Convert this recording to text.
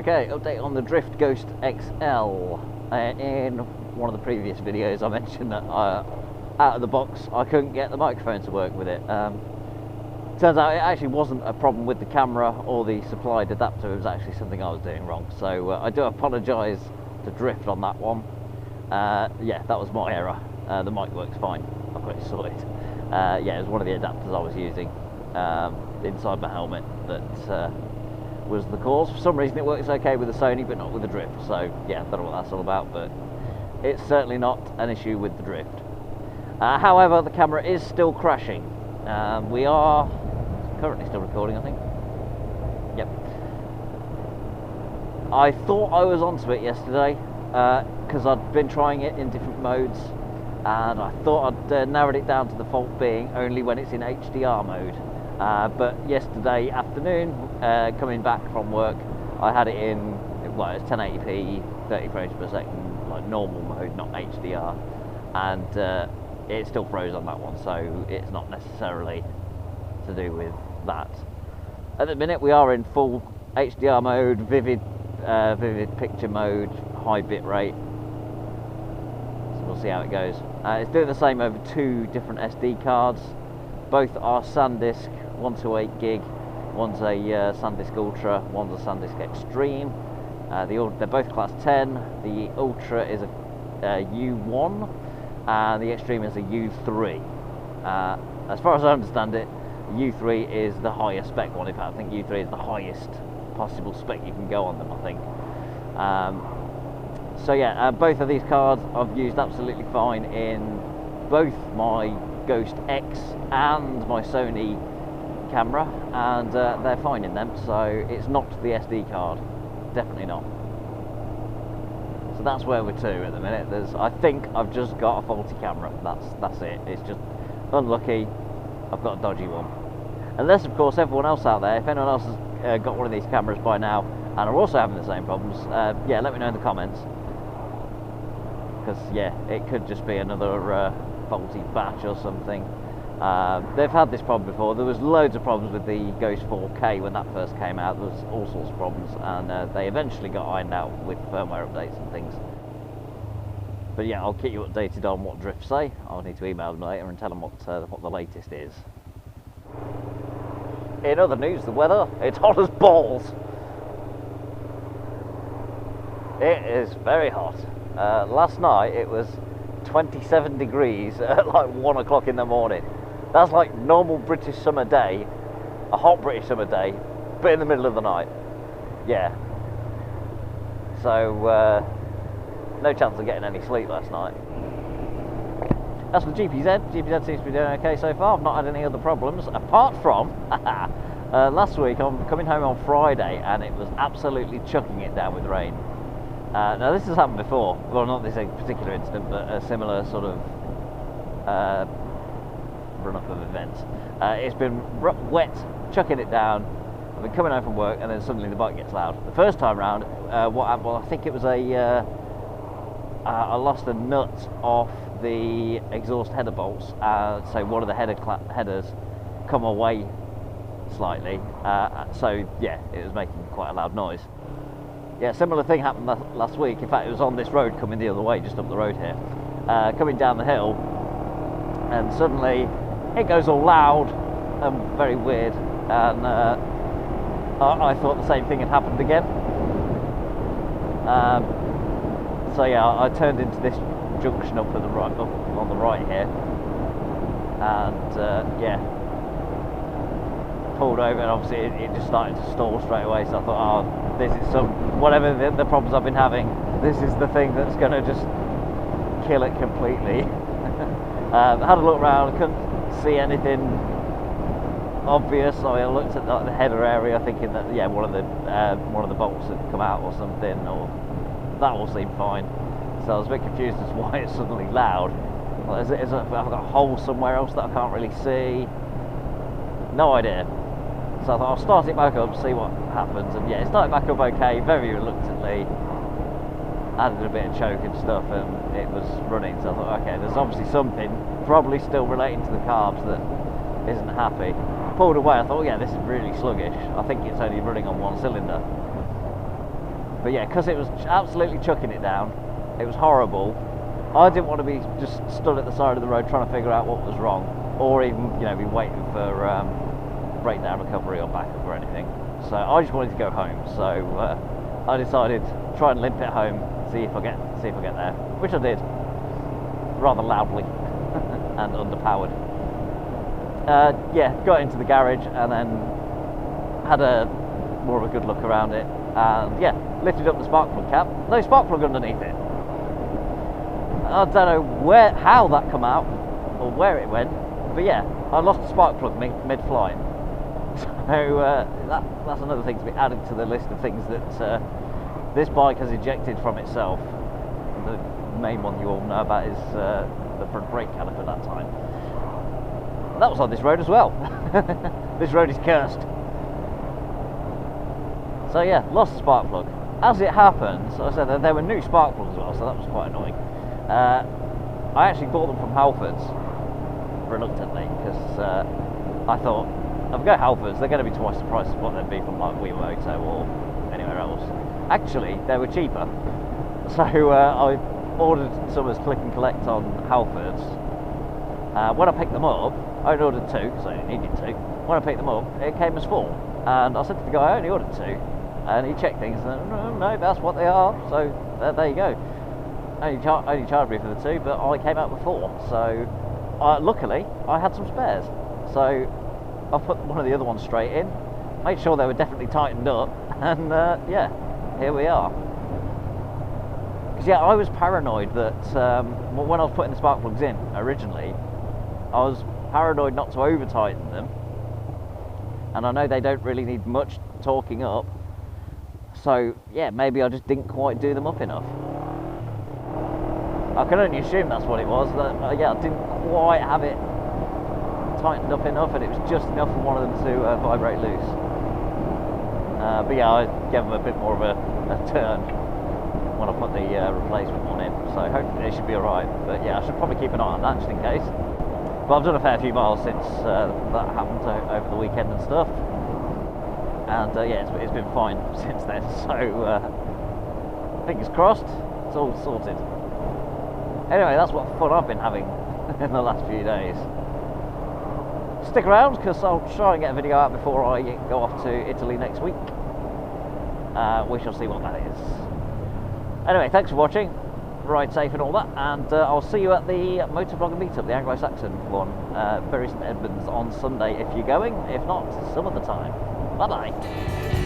Okay, update on the Drift Ghost XL. In one of the previous videos I mentioned that out of the box I couldn't get the microphone to work with it. Turns out it actually wasn't a problem with the camera or the supplied adapter, it was actually something I was doing wrong. So I do apologise to Drift on that one. Yeah, that was my error. The mic works fine, I've got it sorted. Yeah, it was one of the adapters I was using inside my helmet that was the cause. For some reason it works okay with the Sony but not with the Drift, so yeah, I don't know what that's all about, but it's certainly not an issue with the Drift. However, the camera is still crashing. We are currently still recording, I think. Yep. I thought I was onto it yesterday because I'd been trying it in different modes, and I thought I'd narrowed it down to the fault being only when it's in HDR mode. But yesterday afternoon, coming back from work, I had it in, well, it's 1080p, 30 frames per second, like normal mode, not HDR, and it still froze on that one, so it's not necessarily to do with that. At the minute we are in full HDR mode, vivid picture mode, high bit rate, so we'll see how it goes. It's doing the same over two different SD cards. Both are SanDisk 128 gig, one's a SanDisk Ultra, one's a SanDisk Extreme. They're both class 10, the Ultra is a U1 and the Extreme is a U3. As far as I understand it, U3 is the highest spec one. In fact, I think U3 is the highest possible spec you can go on them, I think. So yeah, both of these cards I've used absolutely fine in both my Ghost X and my Sony camera, and they're fine in them, so it's not the SD card, definitely not. So that's where we're to at the minute. I think I've just got a faulty camera, that's it. It's just unlucky I've got a dodgy one. Unless of course everyone else out there, if anyone else has got one of these cameras by now and are also having the same problems, yeah, let me know in the comments, because yeah, it could just be another faulty batch or something. They've had this problem before. There was loads of problems with the Ghost 4K when that first came out. There was all sorts of problems, and they eventually got ironed out with firmware updates and things. But yeah, I'll keep you updated on what Drift say. I'll need to email them later and tell them what the latest is. In other news, the weather, it's hot as balls. It is very hot. Last night it was 27 degrees at like 1 o'clock in the morning. That's like normal British summer day, a hot British summer day, but in the middle of the night. Yeah. So no chance of getting any sleep last night. As for the GPZ seems to be doing okay so far. I've not had any other problems, apart from last week I'm coming home on Friday and it was absolutely chucking it down with rain. Now this has happened before, well not this particular incident, but a similar sort of run-up of events. It's been wet, chucking it down. I've been coming home from work and then suddenly the bike gets loud. The first time round, what happened, well I think it was I lost a nut off the exhaust header bolts, so one of the headers come away slightly, so yeah, it was making quite a loud noise. Yeah, similar thing happened last week. In fact, it was on this road coming the other way, just up the road here. Coming down the hill, and suddenly it goes all loud and very weird, and I thought the same thing had happened again. So yeah, I turned into this junction up at the right, up on the right here, and yeah, pulled over, and obviously it just started to stall straight away. So I thought, oh, this is whatever the problems I've been having, this is the thing that's going to just kill it completely. Had a look around, couldn't see anything obvious. So I looked at the header area, thinking that yeah, one of the bolts had come out or something, or that all seemed fine. So I was a bit confused as to why it's suddenly loud. Like, have I got a hole somewhere else that I can't really see? No idea. So I thought I'll start it back up, see what happens, and yeah, it started back up okay, very reluctantly. Added a bit of choke and stuff, and it was running. So I thought, okay, there's obviously something, probably still relating to the carbs, that isn't happy. Pulled away, I thought, yeah, this is really sluggish. I think it's only running on one cylinder. But yeah, because it was absolutely chucking it down, it was horrible. I didn't want to be just stood at the side of the road trying to figure out what was wrong, or even, you know, be waiting for breakdown recovery or backup or anything. So I just wanted to go home. So I decided to try and limp it home, see if I get there, which I did, rather loudly and underpowered. Yeah, got into the garage and then had a more of a good look around it, and yeah, lifted up the spark plug cap. No spark plug underneath it. I don't know how that come out or where it went, but yeah, I lost the spark plug mid-flight. So that's another thing to be added to the list of things that this bike has ejected from itself. The main one you all know about is the front brake caliper that time. And that was on this road as well. This road is cursed. So yeah, lost the spark plug. As it happens, I said that there were new spark plugs as well, so that was quite annoying. I actually bought them from Halfords, reluctantly, because I thought, if I go Halfords, they're going to be twice the price of what they'd be from like Wiimoto or anywhere else. Actually, they were cheaper, so I ordered some as click and collect on Halfords. When I picked them up, I only ordered 2 because I only needed 2. When I picked them up, it came as 4, and I said to the guy, I only ordered 2, and he checked things and said, no, that's what they are. So there you go. Only charged me for the 2, but I came out with 4. So luckily, I had some spares. So I put one of the other ones straight in, made sure they were definitely tightened up, and yeah, here we are. Because yeah, I was paranoid that when I was putting the spark plugs in originally, I was paranoid not to over tighten them, and I know they don't really need much torquing up, so yeah, maybe I just didn't quite do them up enough. I can only assume that's what it was, that yeah, I didn't quite have it tightened up enough, and it was just enough for one of them to vibrate loose. But yeah, I gave them a bit more of a turn when I put the replacement one in, so hopefully they should be alright. But yeah, I should probably keep an eye on that just in case. But I've done a fair few miles since that happened over the weekend and stuff, and yeah, it's been fine since then, so fingers crossed, it's all sorted. Anyway, that's what fun I've been having in the last few days. Stick around, because I'll try and get a video out before I go off to Italy next week. We shall see what that is. Anyway, thanks for watching, ride safe and all that, and I'll see you at the Motovlogger meetup, the Anglo-Saxon one, Bury St Edmunds on Sunday if you're going, if not, some other time. Bye bye.